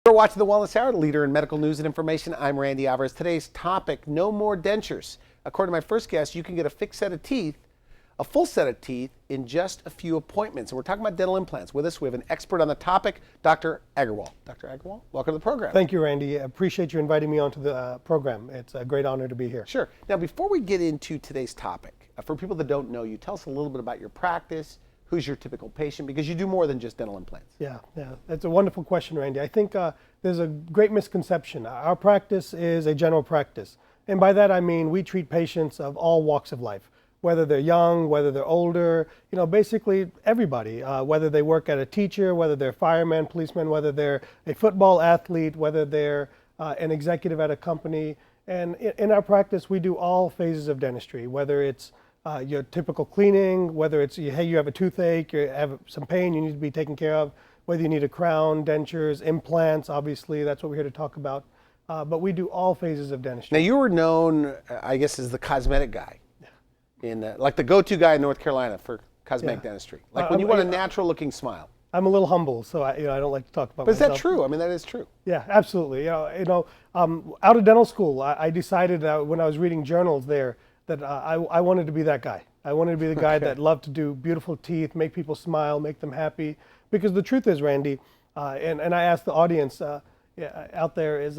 We're watching the Wellness Hour, the leader in medical news and information. I'm Randy Alvarez. Today's topic, no more dentures. According to my first guest, you can get a fixed set of teeth, a full set of teeth, in just a few appointments. And we're talking about dental implants. With us, we have an expert on the topic, Dr. Agarwal. Dr. Agarwal, welcome to the program. Thank you, Randy. I appreciate you inviting me onto the program. It's a great honor to be here. Sure. Now, before we get into today's topic, for people that don't know you, tell us a little bit about your practice. Who's your typical patient? Because you do more than just dental implants. Yeah, that's a wonderful question, Randy. I think there's a great misconception. Our practice is a general practice. And by that I mean we treat patients of all walks of life, whether they're young, whether they're older, basically everybody, whether they work at a teacher, whether they're fireman, policeman, whether they're a football athlete, whether they're an executive at a company. And in our practice, we do all phases of dentistry, whether it's your typical cleaning, whether it's, hey, you have a toothache, you have some pain you need to be taken care of, whether you need a crown, dentures, implants, obviously, that's what we're here to talk about. But we do all phases of dentistry. Now, you were known, I guess, as the cosmetic guy, like the go-to guy in North Carolina for cosmetic dentistry. Like when you want a natural-looking smile. I'm a little humble, so I don't like to talk about myself. But is that true? I mean, that is true. Yeah, absolutely. Out of dental school, I decided when I was reading journals there that I wanted to be that guy. I wanted to be the guy that loved to do beautiful teeth, make people smile, make them happy. Because the truth is, Randy, and I asked the audience out there is,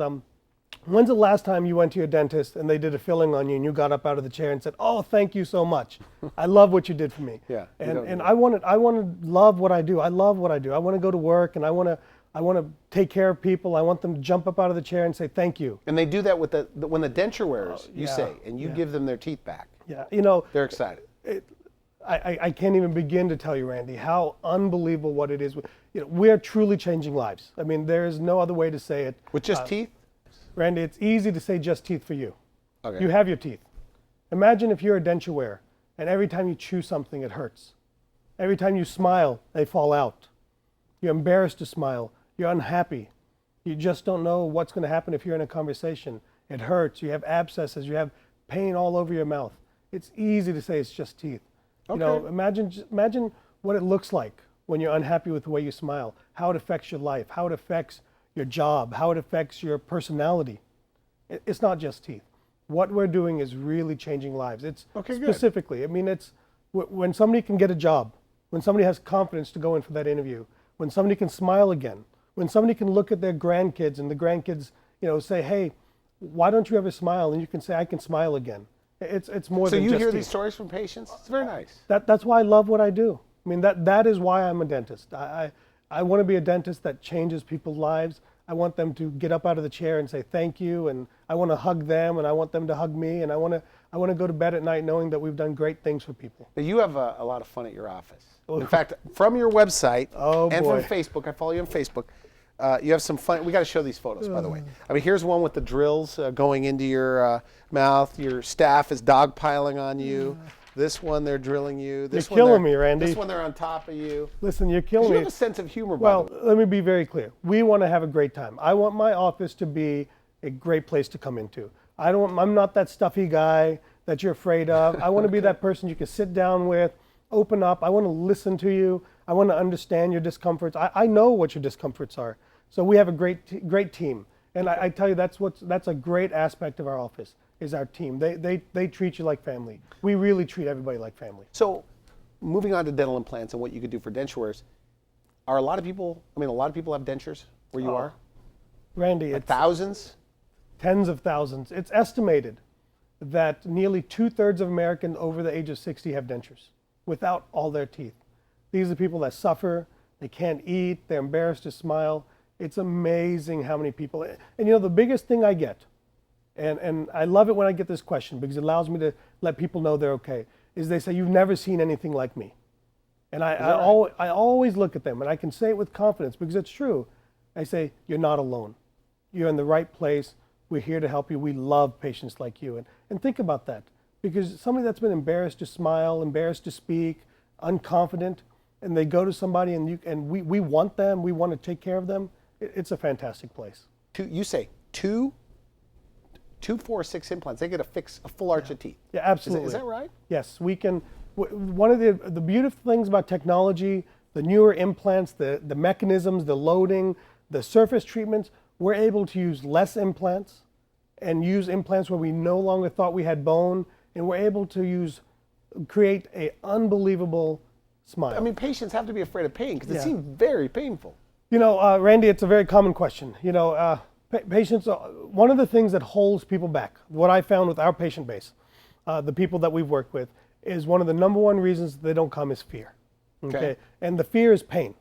when's the last time you went to your dentist and they did a filling on you and you got up out of the chair and said, "Oh, thank you so much. I love what you did for me." Yeah. And I want to love what I do. I love what I do. I want to go to work and I want to take care of people. I want them to jump up out of the chair and say thank you. And they do that with when the denture wears, you say, and you give them their teeth back. Yeah, they're excited. I can't even begin to tell you, Randy, how unbelievable what it is. We are truly changing lives. I mean, there is no other way to say it. With just teeth? Randy, it's easy to say just teeth for you. Okay. You have your teeth. Imagine if you're a denture wearer and every time you chew something, it hurts. Every time you smile, they fall out. You're embarrassed to smile. You're unhappy. You just don't know what's going to happen if you're in a conversation. It hurts. You have abscesses. You have pain all over your mouth. It's easy to say it's just teeth. Okay. Imagine what it looks like when you're unhappy with the way you smile, how it affects your life, how it affects your job, how it affects your personality. It's not just teeth. What we're doing is really changing lives. It's specifically, good. I mean, it's when somebody can get a job, when somebody has confidence to go in for that interview, when somebody can smile again, when somebody can look at their grandkids and the grandkids, say, "Hey, why don't you ever smile?" And you can say, "I can smile again." It's more than just So you hear teeth. these stories from patients? It's very nice. That's why I love what I do. I mean, that is why I'm a dentist. I want to be a dentist that changes people's lives. I want them to get up out of the chair and say thank you, and I want to hug them, and I want them to hug me, and I want to go to bed at night knowing that we've done great things for people. Now, you have a lot of fun at your office. In fact, from your website and from Facebook, I follow you on Facebook, you have some fun. We got to show these photos, by the way. I mean, here's one with the drills going into your mouth. Your staff is dogpiling on you. This one, they're drilling you. This You're killing me, Randy. This one, they're on top of you. Listen, you're killing me. You have a sense of humor, Well, by the way. let me be very clear. We want to have a great time. I want my office to be a great place to come into. I'm not that stuffy guy that you're afraid of. I want to be that person you can sit down with, open up. I want to listen to you. I want to understand your discomforts. I know what your discomforts are. So we have a great team. And I tell you, that's a great aspect of our office, is our team. They treat you like family. We really treat everybody like family. So moving on to dental implants and what you could do for denture wearers, a lot of people have dentures where you are? Randy, it's thousands? Tens of thousands. It's estimated that nearly 2/3 of Americans over the age of 60 have dentures without all their teeth. These are people that suffer, they can't eat, they're embarrassed to smile. It's amazing how many people, and the biggest thing I get, and I love it when I get this question because it allows me to let people know they're okay, is they say, "You've never seen anything like me." And I always look at them, and I can say it with confidence because it's true. I say, "You're not alone. You're in the right place. We're here to help you. We love patients like you." And think about that, because somebody that's been embarrassed to smile, embarrassed to speak, unconfident, and they go to somebody and we want them, we want to take care of them, it's a fantastic place. You say two 4 or 6 implants, they get a full arch of teeth. Yeah, absolutely. Is that right? Yes, we can. One of the beautiful things about technology, the newer implants, the mechanisms, the loading, the surface treatments, we're able to use less implants and use implants where we no longer thought we had bone, and we're able to create a unbelievable smile. I mean, patients have to be afraid of pain because it Yeah. seems very painful. You know, Randy, it's a very common question. You know, patients, one of the things that holds people back, what I found with our patient base, the people that we've worked with, is one of the number one reasons they don't come is fear. Okay? And the fear is pain.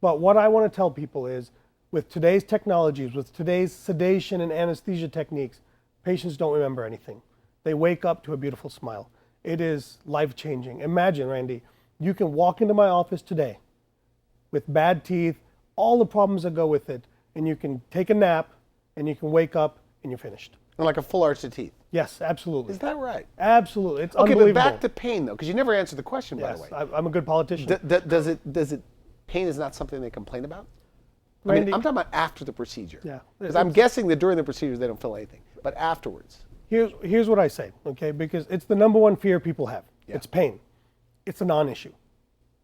But what I want to tell people is, with today's technologies, with today's sedation and anesthesia techniques, patients don't remember anything. They wake up to a beautiful smile. It is life-changing. Imagine, Randy, you can walk into my office today with bad teeth, all the problems that go with it, and you can take a nap, and you can wake up, and you're finished. And like a full arch of teeth. Yes, absolutely. Is that right? Absolutely. It's Okay, unbelievable. but back to pain though, because you never answered the question, by the Yes, way. I'm a good politician. Does it, pain is not something they complain about? I Randy, mean, I'm talking about after the procedure. Yeah. Because I'm guessing that during the procedure they don't feel anything, but afterwards. here's what I say, okay? Because it's the number one fear people have. Yeah. It's pain. It's a non-issue,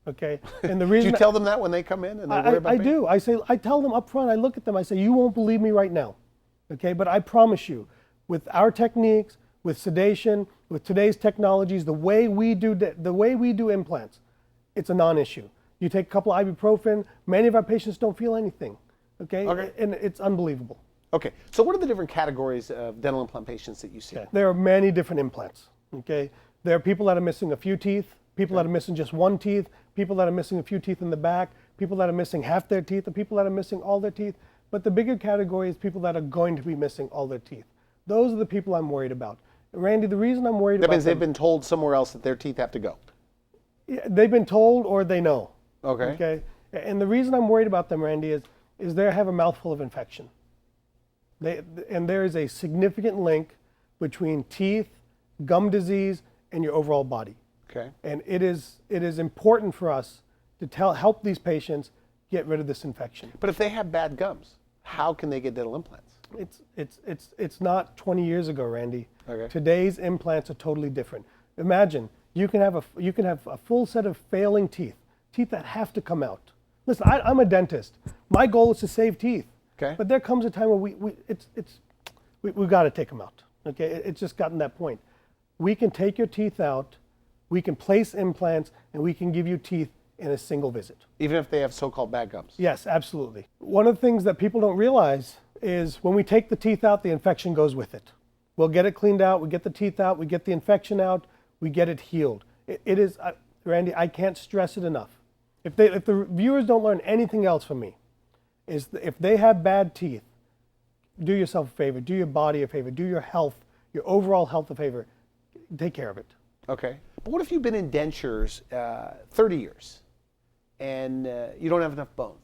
okay? And the Do reason you tell them that when they come in and they worry about I pain? do. I tell them up front. I look at them. I say, you won't believe me right now, okay? But I promise you, with our techniques, with sedation, with today's technologies, the way we do implants, it's a non-issue. You take a couple of ibuprofen. Many of our patients don't feel anything, okay? And it's unbelievable. Okay, so what are the different categories of dental implant patients that you see? Okay. There are many different implants, okay? There are people that are missing a few teeth, people that are missing just one teeth, people that are missing a few teeth in the back, people that are missing half their teeth, and people that are missing all their teeth. But the bigger category is people that are going to be missing all their teeth. Those are the people I'm worried about. Randy, the reason I'm worried about That means they've been told somewhere else that their teeth have to go. they've been told or they know. Okay. Okay. And the reason I'm worried about them, Randy, is they have a mouthful of infection. And there is a significant link between teeth, gum disease, and your overall body. Okay. And it is important for us to help these patients get rid of this infection. But if they have bad gums, how can they get dental implants? It's not 20 years ago, Randy. Okay. Today's implants are totally different. Imagine you can have a full set of failing teeth that have to come out. Listen, I'm a dentist. My goal is to save teeth. Okay. But there comes a time where we've got to take them out. Okay. It's just gotten that point. We can take your teeth out, we can place implants, and we can give you teeth in a single visit. Even if they have so-called bad gums? Yes, absolutely. One of the things that people don't realize is when we take the teeth out, the infection goes with it. We'll get it cleaned out, we get the teeth out, we get the infection out, we get it healed. It is, Randy, I can't stress it enough. If the viewers don't learn anything else from me, is if they have bad teeth, do yourself a favor, do your body a favor, do your health, your overall health a favor. Take care of it. Okay. But what if you've been in dentures 30 years and you don't have enough bone?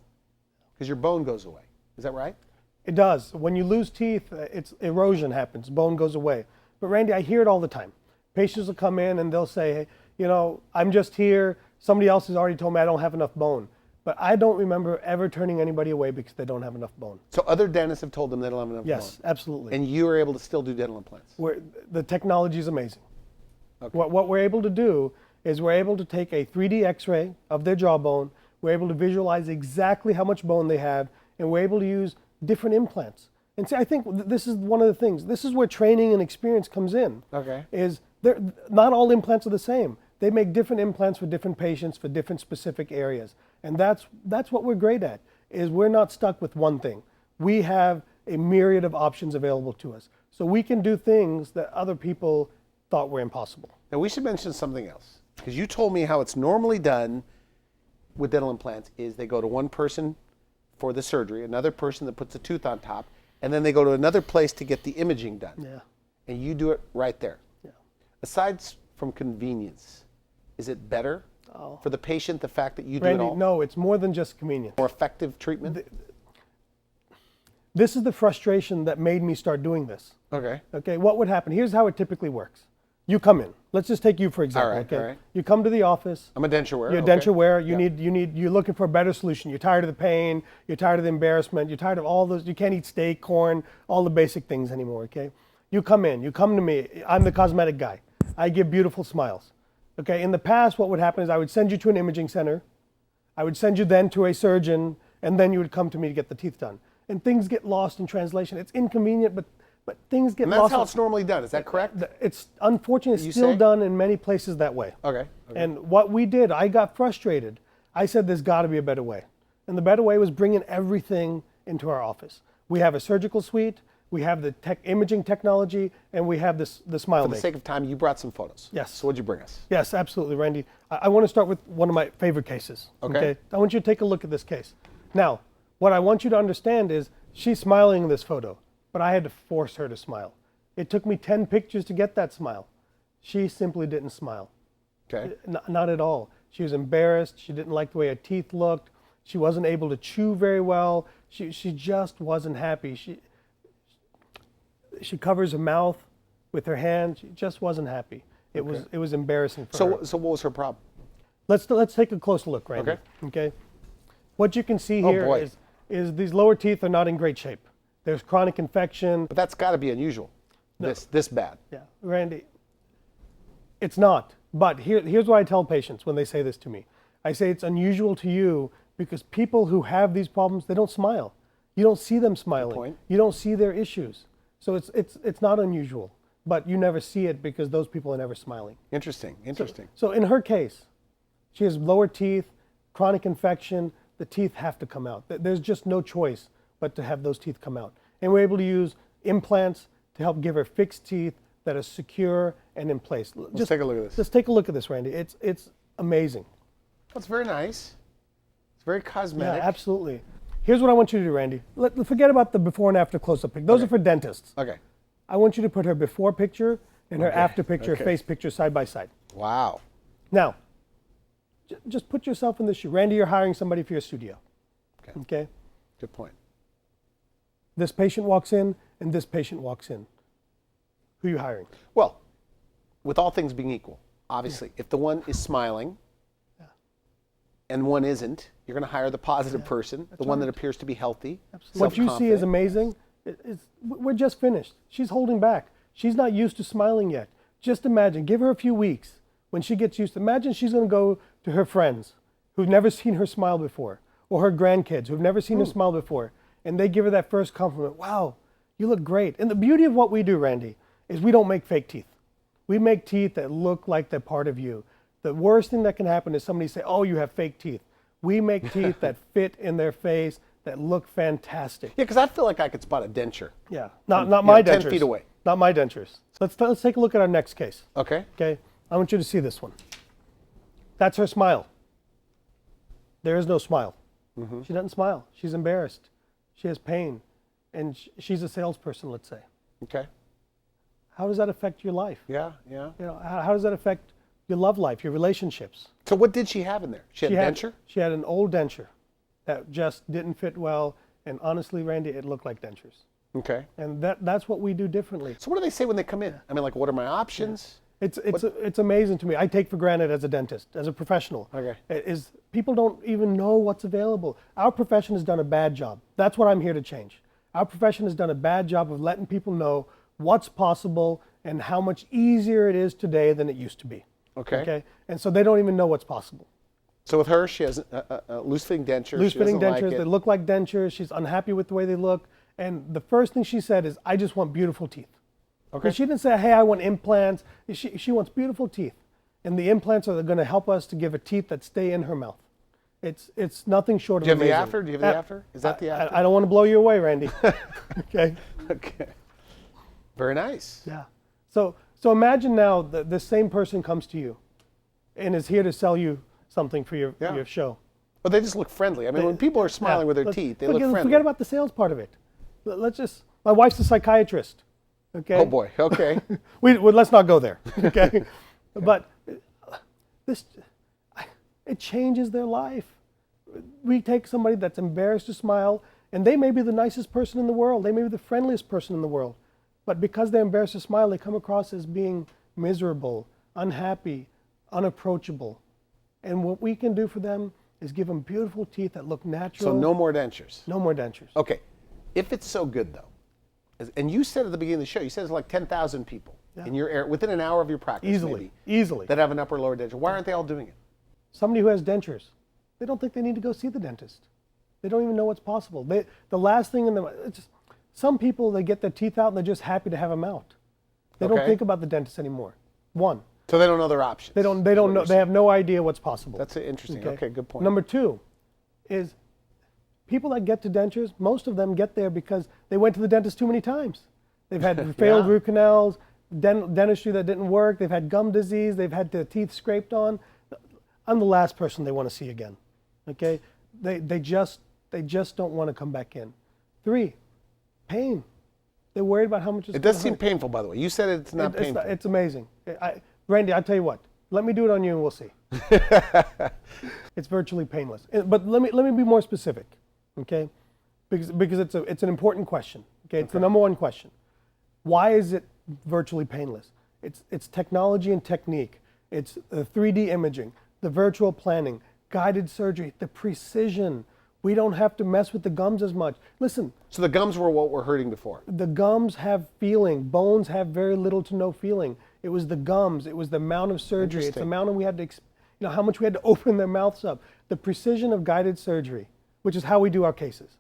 Because your bone goes away. Is that right? It does. When you lose teeth, it's erosion happens, bone goes away. But Randy, I hear it all the time. Patients will come in and they'll say, hey, you know, I'm just here. Somebody else has already told me I don't have enough bone. But I don't remember ever turning anybody away because they don't have enough bone. So other dentists have told them they don't have enough bone? Yes, absolutely. And you are able to still do dental implants? The technology is amazing. Okay. What we're able to do is we're able to take a 3D x-ray of their jawbone, we're able to visualize exactly how much bone they have, and we're able to use different implants. And see, I think this is one of the things. This is where training and experience comes in. Okay. Is not all implants are the same. They make different implants for different patients for different specific areas. And that's what we're great at, is we're not stuck with one thing. We have a myriad of options available to us. So we can do things that other people thought were impossible. Now we should mention something else, because you told me how it's normally done with dental implants is they go to one person for the surgery, another person that puts a tooth on top, and then they go to another place to get the imaging done. Yeah. And you do it right there. Yeah. Aside from convenience, is it better for the patient, the fact that you do Randy, it all? no, it's more than just convenience. More effective treatment? This is the frustration that made me start doing this. Okay. Okay, what would happen? Here's how it typically works. You come in. Let's just take you for example. All right, okay? all right. You come to the office. I'm a denture wearer. You're a okay. denture wearer. You Yeah. you're looking for a better solution. You're tired of the pain. You're tired of the embarrassment. You're tired of all those. You can't eat steak, corn, all the basic things anymore. Okay. You come in. You come to me. I'm the cosmetic guy. I give beautiful smiles. Okay. In the past, what would happen is I would send you to an imaging center. I would send you then to a surgeon, and then you would come to me to get the teeth done. And things get lost in translation. It's inconvenient, but things get And lost. that's how it's normally done. Is that correct? It's unfortunately You still say? done in many places that way. Okay. And what we did, I got frustrated. I said, there's got to be a better way. And the better way was bringing everything into our office. We have a surgical suite, we have the imaging technology, and we have the smile For the make. sake of time, you brought some photos. Yes. So what'd you bring us? Yes, absolutely, Randy. I want to start with one of my favorite cases. Okay. I want you to take a look at this case. Now, what I want you to understand is she's smiling in this photo, but I had to force her to smile. It took me 10 pictures to get that smile. She simply didn't smile. Okay. Not at all. She was embarrassed. She didn't like the way her teeth looked. She wasn't able to chew very well. She just wasn't happy. She covers her mouth with her hand. She just wasn't happy. It was embarrassing for her. So what was her problem? Let's take a closer look, Randy. Okay. What you can see here boy. is these lower teeth are not in great shape. There's chronic infection. But that's got to be unusual. This bad. Yeah, Randy, it's not. But here's what I tell patients when they say this to me. I say it's unusual to you because people who have these problems, they don't smile. You don't see them smiling. point. You don't see their issues. So it's not unusual. But you never see it because those people are never smiling. Interesting. So in her case, she has lower teeth, chronic infection. The teeth have to come out. There's just no choice but to have those teeth come out. And we're able to use implants to help give her fixed teeth that are secure and in place. Let's take a look at this. Just take a look at this, Randy. It's amazing. That's very nice. It's very cosmetic. Yeah, absolutely. Here's what I want you to do, Randy. Forget about the before and after close-up pic. Those are for dentists. Okay. I want you to put her before picture and her after picture, face picture side by side. Wow. Now, just put yourself in the shoe. Randy, you're hiring somebody for your studio. Okay? Good point. This patient walks in and this patient walks in. Who are you hiring? Well, with all things being equal, obviously, if the one is smiling and one isn't, you're going to hire the positive person, the one that appears to be healthy. Absolutely. What you see is amazing. We're just finished. She's holding back. She's not used to smiling yet. Just imagine, give her a few weeks. When she gets used to, imagine she's going to go to her friends who've never seen her smile before, or her grandkids who've never seen her smile before, and they give her that first compliment. Wow, you look great. And the beauty of what we do, Randy, is we don't make fake teeth. We make teeth that look like they're part of you. The worst thing that can happen is somebody say, oh, you have fake teeth. We make teeth that fit in their face, that look fantastic. Yeah, because I feel like I could spot a denture. Yeah, not my dentures. 10 feet away. Not my dentures. So let's take a look at our next case. Okay. Okay, I want you to see this one. That's her smile. There is no smile. She doesn't smile. She's embarrassed. She has pain. And she's a salesperson, let's say. Okay. How does that affect your life? Yeah. You know, how does that affect your love life, your relationships? So what did she have in there? She had a denture? She had an old denture that just didn't fit well. And honestly, Randy, it looked like dentures. Okay. And that's what we do differently. So what do they say when they come in? I mean, like, what are my options? It's amazing to me. I take for granted as a dentist, as a professional, is people don't even know what's available. Our profession has done a bad job. That's what I'm here to change. Our profession has done a bad job of letting people know what's possible and how much easier it is today than it used to be. Okay. And so they don't even know what's possible. So with her, she has a loose-fitting denture. Loose-fitting dentures, like they look like dentures. She's unhappy with the way they look. And the first thing she said is, I just want beautiful teeth. Okay. She didn't say, hey, I want implants. She wants beautiful teeth. And the implants are going to help us to give her teeth that stay in her mouth. It's nothing short of amazing. Do you have the after? Is that the after? I don't want to blow you away, Randy. Okay. Okay. Very nice. Yeah. So imagine now that the same person comes to you and is here to sell you something for your show. But they just look friendly. I mean, when people are smiling with their teeth, they look friendly. Forget about the sales part of it. My wife's a psychiatrist. Okay. Oh boy. Okay. Let's not go there. Okay. But it changes their life. We take somebody that's embarrassed to smile, and they may be the nicest person in the world. They may be the friendliest person in the world. But because they're embarrassed to smile, they come across as being miserable, unhappy, unapproachable. And what we can do for them is give them beautiful teeth that look natural. So no more dentures. No more dentures. Okay. If it's so good, though, and you said at the beginning of the show, you said it's like 10,000 people in your area, within an hour of your practice, Easily. that have an upper lower denture. Why aren't they all doing it? Somebody who has dentures, they don't think they need to go see the dentist. They don't even know what's possible. The last thing in them, some people, they get their teeth out and they're just happy to have them out. They don't Okay. think about the dentist anymore. One, So they don't know their options. they don't know. They have no idea what's possible. That's interesting. Okay, good point. Number two is people that get to dentures, most of them get there because they went to the dentist too many times. They've had failed root canals, dentistry that didn't work, they've had gum disease, they've had their teeth scraped on. I'm the last person they want to see again. Okay? They just don't want to come back in. Three, pain. They're worried about how much it's It does gonna seem hurt. painful, by the way. You said it's not painful. It's amazing. Randy, I'll tell you what. Let me do it on you and we'll see. It's virtually painless. But let me be more specific, okay? Because it's an important question. Okay, it's the number one question. Why is it virtually painless? It's technology and technique. It's the 3D imaging, the virtual planning, guided surgery, the precision. We don't have to mess with the gums as much. Listen, So the gums were what were hurting before. the gums have feeling. Bones have very little to no feeling. It was the gums. It was the amount of surgery. It's the Interesting. amount of we had to, how much we had to open their mouths up. The precision of guided surgery, which is how we do our cases,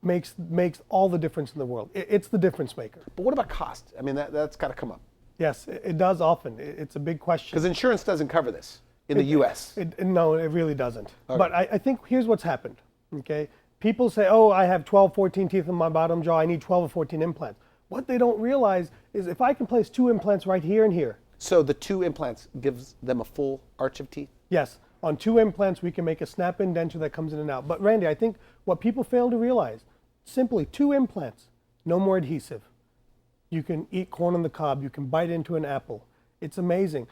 makes all the difference in the world. It's the difference maker. But what about cost? I mean, that's got to come up. Yes, it does often. It's a big question. Because insurance doesn't cover this in the U.S. No, it really doesn't. Okay. But I think here's what's happened, okay? People say, oh, I have 12, 14 teeth in my bottom jaw, I need 12 or 14 implants. What they don't realize is if I can place 2 implants right here and here, So the 2 implants gives them a full arch of teeth? yes, on 2 implants we can make a snap-in denture that comes in and out. But Randy, I think what people fail to realize, simply 2 implants, no more adhesive. You can eat corn on the cob, you can bite into an apple. It's amazing.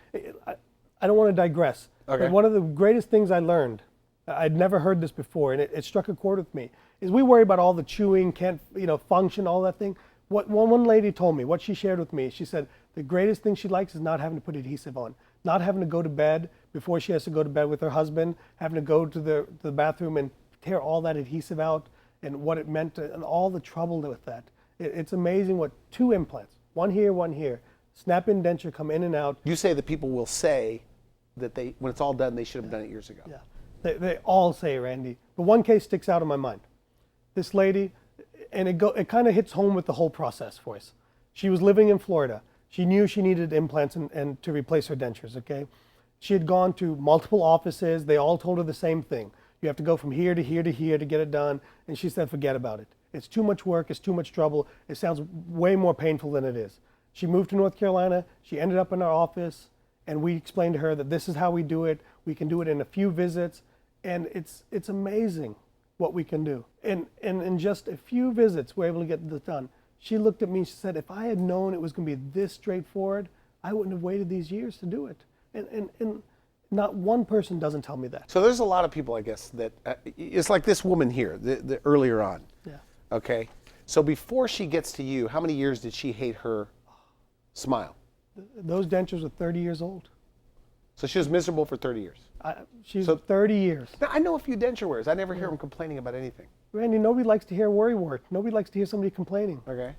I don't want to digress. Okay. But one of the greatest things I learned, I'd never heard this before, and it struck a chord with me, is we worry about all the chewing, can't function, all that thing. What one lady told me, what she shared with me, she said the greatest thing she likes is not having to put adhesive on, not having to go to bed before she has to go to bed with her husband, having to go to the bathroom and tear all that adhesive out, and what it meant and all the trouble with that. It's amazing what 2 implants, one here, snap-in denture, come in and out. You say that people will say that when it's all done, they should have done it years ago. Yeah, they all say, Randy. But one case sticks out in my mind. This lady, and it kind of hits home with the whole process for us. She was living in Florida. She knew she needed implants and to replace her dentures, okay? She had gone to multiple offices. They all told her the same thing. You have to go from here to here to here to get it done. And she said, forget about it. It's too much work. It's too much trouble. It sounds way more painful than it is. She moved to North Carolina. She ended up in our office, and we explained to her that this is how we do it. We can do it in a few visits, and it's amazing what we can do. And in just a few visits, we're able to get this done. She looked at me and she said, if I had known it was going to be this straightforward, I wouldn't have waited these years to do it. And not one person doesn't tell me that. So there's a lot of people, I guess, that it's like this woman here, the earlier on. Yeah. Okay. So before she gets to you, how many years did she hate her smile? Those dentures were 30 years old. So she was miserable for 30 years. She's So- 30 years. Now, I know a few denture wearers. I never hear them complaining about anything. Randy, nobody likes to hear worry word. Nobody likes to hear somebody complaining. Okay.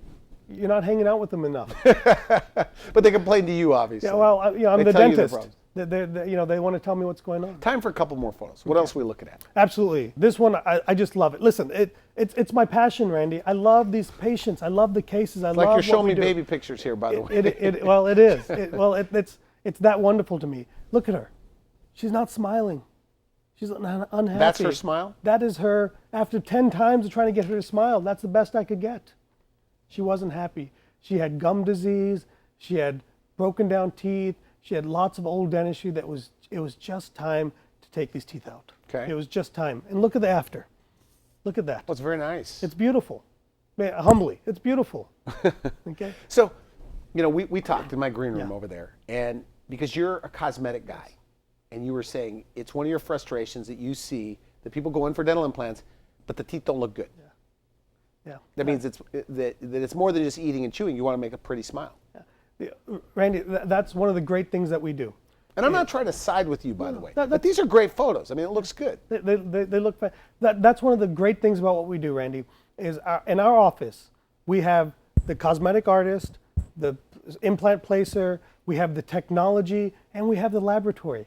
You're not hanging out with them enough. But they complain to you, obviously. Yeah, well, I'm They the tell you their dentist. problems. They want to tell me what's going on. Time for a couple more photos. What else are we looking at? Absolutely. This one, I just love it. Listen, it's my passion, Randy. I love these patients. I love the cases. I love Like you're what showing we me do. baby pictures here, by the way. It is. It's that wonderful to me. Look at her. She's not smiling. She's unhappy. That's her smile? That is her. After 10 times of trying to get her to smile, that's the best I could get. She wasn't happy. She had gum disease. She had broken down teeth. She had lots of old dentistry it was just time to take these teeth out. Okay. It was just time. And look at the after. Look at that. Well, it's very nice. It's beautiful. Humbly, it's beautiful. Okay. So, we talked in my green room Yeah. over there, and because you're a cosmetic guy, and you were saying it's one of your frustrations that you see that people go in for dental implants, but the teeth don't look good. Yeah. That means that it's more than just eating and chewing. You want to make a pretty smile. Yeah. Randy, that's one of the great things that we do. And I'm not trying to side with you, by the way. that- But these are great photos. I mean, it looks good. They look. That's one of the great things about what we do, Randy. Is in our office we have the cosmetic artist, the implant placer, we have the technology, and we have the laboratory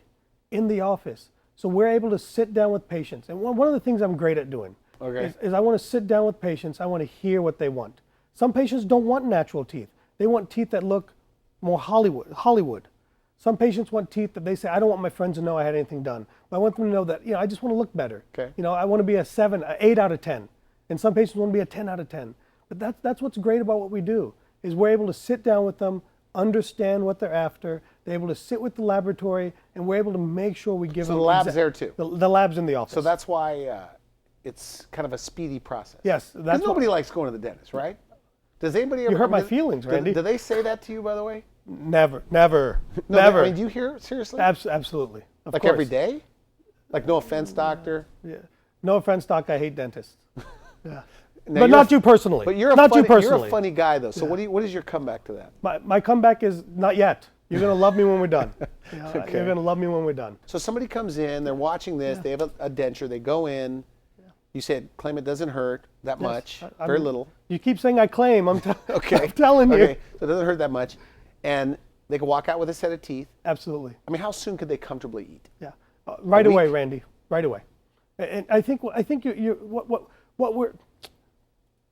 in the office. So we're able to sit down with patients. And one of the things I'm great at doing is I want to sit down with patients. I want to hear what they want. Some patients don't want natural teeth. They want teeth that look more Hollywood. Some patients want teeth that they say, I don't want my friends to know I had anything done. But I want them to know that, I just want to look better. Okay. I want to be a 7, 8 out of 10. And some patients want to be a 10 out of 10. But that's what's great about what we do, is we're able to sit down with them, understand what they're after. They're able to sit with the laboratory, and we're able to make sure we give them. So the lab's there too. The lab's in the office. So that's why it's kind of a speedy process. Yes. Because nobody likes going to the dentist, right? Does anybody ever? You hurt my feelings, Randy. Do they say that to you, by the way? Never. No, Never. I mean, do you hear it seriously? Absolutely. Of like course. every day? Like, no offense, doctor. Yeah. No offense, doc. I hate dentists. Yeah. Now, But not you personally. But you're not you you're personally. a funny guy, though. So what is your comeback to that? My comeback is not yet. You're gonna love me when we're done. Okay. You're gonna love me when we're done. So somebody comes in, they're watching this, they have a denture, they go in. You said, claim it doesn't hurt that much, very little. You keep saying I claim. I'm Okay. I'm telling you. Okay, so it doesn't hurt that much. And they can walk out with a set of teeth. Absolutely. I mean, how soon could they comfortably eat? Yeah. Right A away, week? Randy. Right away. And I think you what we're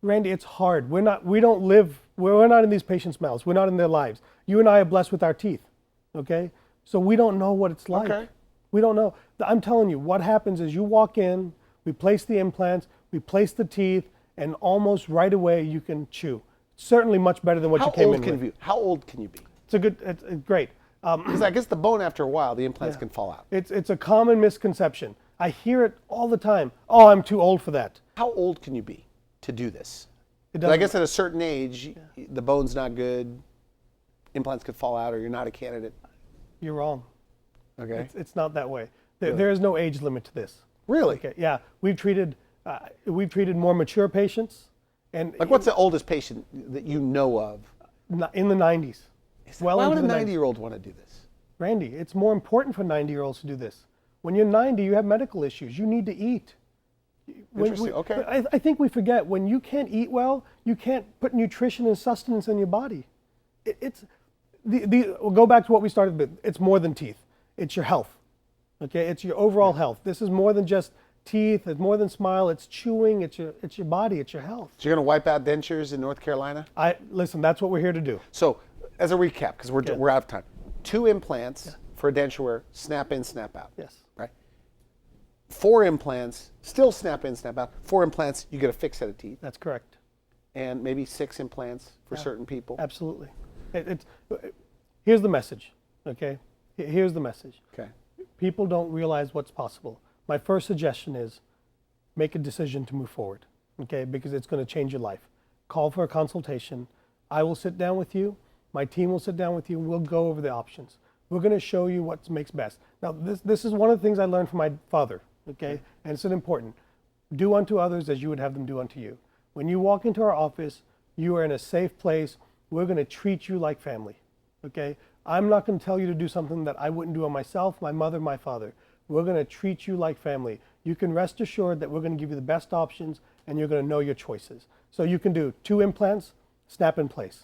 Randy, it's hard. We're not in these patients' mouths. We're not in their lives. You and I are blessed with our teeth. Okay? So we don't know what it's like. Okay. We don't know. I'm telling you, what happens is you walk in, we place the implants, we place the teeth, and almost right away you can chew. Certainly much better than what you came in with. How old can you be? It's great. Because I guess the bone, after a while, the implants can fall out. It's a common misconception. I hear it all the time. Oh, I'm too old for that. How old can you be to do this? It 'Cause I doesn't- guess at a certain age, the bone's not good, implants could fall out, or you're not a candidate. You're wrong. Okay. It's not that way. There is no age limit to this. Really? Okay. Yeah, we've treated more mature patients, and Like, what's the oldest patient that you know of? in the 90s. Why would a into the 90-year-old want to do this? Randy, it's more important for 90-year-olds to do this. When you're 90, you have medical issues. You need to eat. Interesting. Okay. I think we forget, when you can't eat well, you can't put nutrition and sustenance in your body. We'll go back to what we started with. It's more than teeth. It's your health. Okay, it's your overall health. This is more than just teeth. It's more than smile. It's chewing. It's your body. It's your health. So you're going to wipe out dentures in North Carolina? Listen. That's what we're here to do. So, as a recap, because we're out of time, 2 implants for a denture wear, snap in, snap out. Yes. Right. 4 implants, still snap in, snap out. 4 implants, you get a fixed set of teeth, That's correct. and maybe 6 implants for certain people. Absolutely. Here's the message. Okay. Here's the message. Okay. People don't realize what's possible. My first suggestion is make a decision to move forward, okay? Because it's going to change your life. Call for a consultation. I will sit down with you. My team will sit down with you, and we'll go over the options. We're going to show you what makes best. Now, this is one of the things I learned from my father, okay? And it's important. Do unto others as you would have them do unto you. When you walk into our office, you are in a safe place. We're going to treat you like family, okay? I'm not going to tell you to do something that I wouldn't do on myself, my mother, my father. We're going to treat you like family. You can rest assured that we're going to give you the best options, and you're going to know your choices. So you can do 2 implants, snap in place.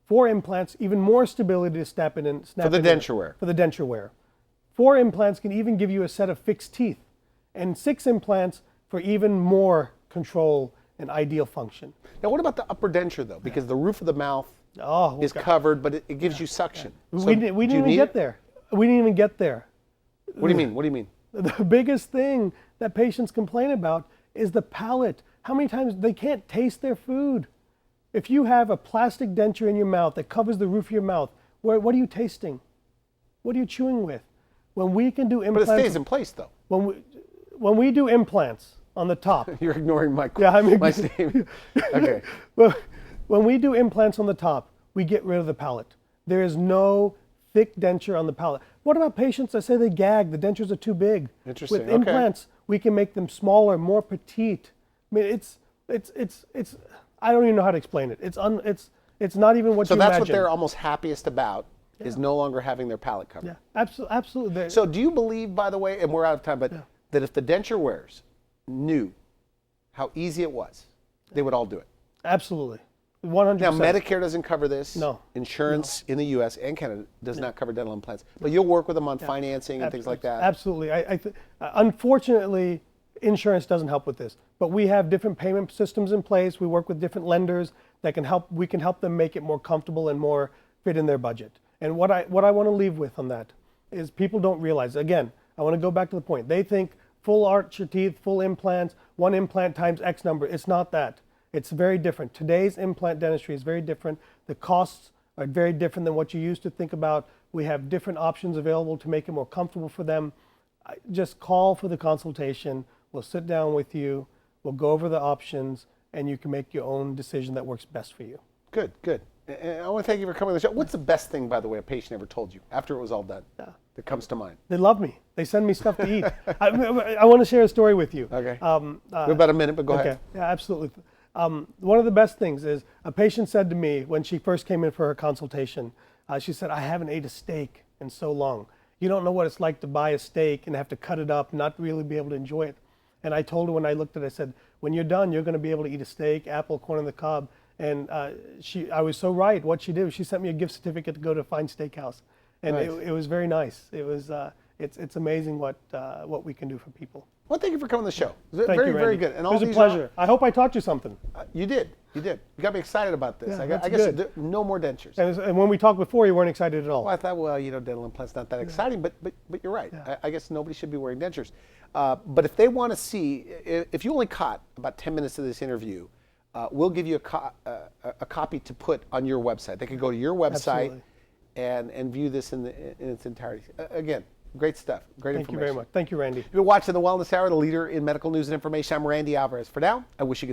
4 implants, even more stability to snap in and snap For the in denture wear. For the denture wear. 4 implants can even give you a set of fixed teeth, and 6 implants for even more control and ideal function. Now, what about the upper denture, though? Because the roof of the mouth Oh, is covered, but it gives you suction. So we didn't do you even need get it? there. We didn't even get there. What do you mean? What do you mean? The biggest thing that patients complain about is the palate. How many times they can't taste their food? If you have a plastic denture in your mouth that covers the roof of your mouth, what are you tasting? What are you chewing with? When we can do implants, But it stays in place, though. when we do implants on the top, You're ignoring my my statement. Okay. well, when we do implants on the top, we get rid of the palate. There is no thick denture on the palate. What about patients that say they gag, the dentures are too big? Interesting, With okay. implants, we can make them smaller, more petite. I mean, it's I don't even know how to explain it. It's not even what So you that's imagine. what they're almost happiest about, is no longer having their palate covered. Yeah, absolutely. So do you believe, by the way, and we're out of time, but that if the denture wearers knew how easy it was, they would all do it? Absolutely. 100%. Now, Medicare doesn't cover this. No. Insurance in the U.S. and Canada does not cover dental implants. But you'll work with them on financing and things like that. Absolutely. Unfortunately, insurance doesn't help with this. But we have different payment systems in place. We work with different lenders that can help. We can help them make it more comfortable and more fit in their budget. And what I want to leave with on that is people don't realize. Again, I want to go back to the point. They think full arch your teeth, full implants, one implant times X number. It's not that. It's very different. Today's implant dentistry is very different. The costs are very different than what you used to think about. We have different options available to make it more comfortable for them. Just call for the consultation. We'll sit down with you. We'll go over the options, and you can make your own decision that works best for you. Good, good. And I want to thank you for coming on the show. What's the best thing, by the way, a patient ever told you after it was all done that comes to mind? They love me. They send me stuff to eat. I want to share a story with you. Okay. We have about a minute, but go ahead. Yeah, absolutely. One of the best things is a patient said to me when she first came in for her consultation, she said, I haven't ate a steak in so long. You don't know what it's like to buy a steak and have to cut it up, not really be able to enjoy it. And I told her when I looked at it, I said, when you're done, you're going to be able to eat a steak, apple, corn on the cob. And I was so right. What she did was she sent me a gift certificate to go to a fine steakhouse. And nice. it was very nice. It was, it's amazing what we can do for people. Well, thank you for coming on the show. Thank Very, you, Randy. very good. And It was a pleasure. I hope I taught you something. You did. You did. You got me excited about this. Yeah, I guess no more dentures. And when we talked before, you weren't excited at all. Well, I thought, well, dental implants not that exciting, but you're right. Yeah. I guess nobody should be wearing dentures. But if they want to see, if you only caught about 10 minutes of this interview, we'll give you a copy to put on your website. They can go to your website and view this in its entirety. Again, great stuff. Great information. Thank you very much. Thank you, Randy. You've been watching The Wellness Hour, the leader in medical news and information. I'm Randy Alvarez. For now, I wish you good health.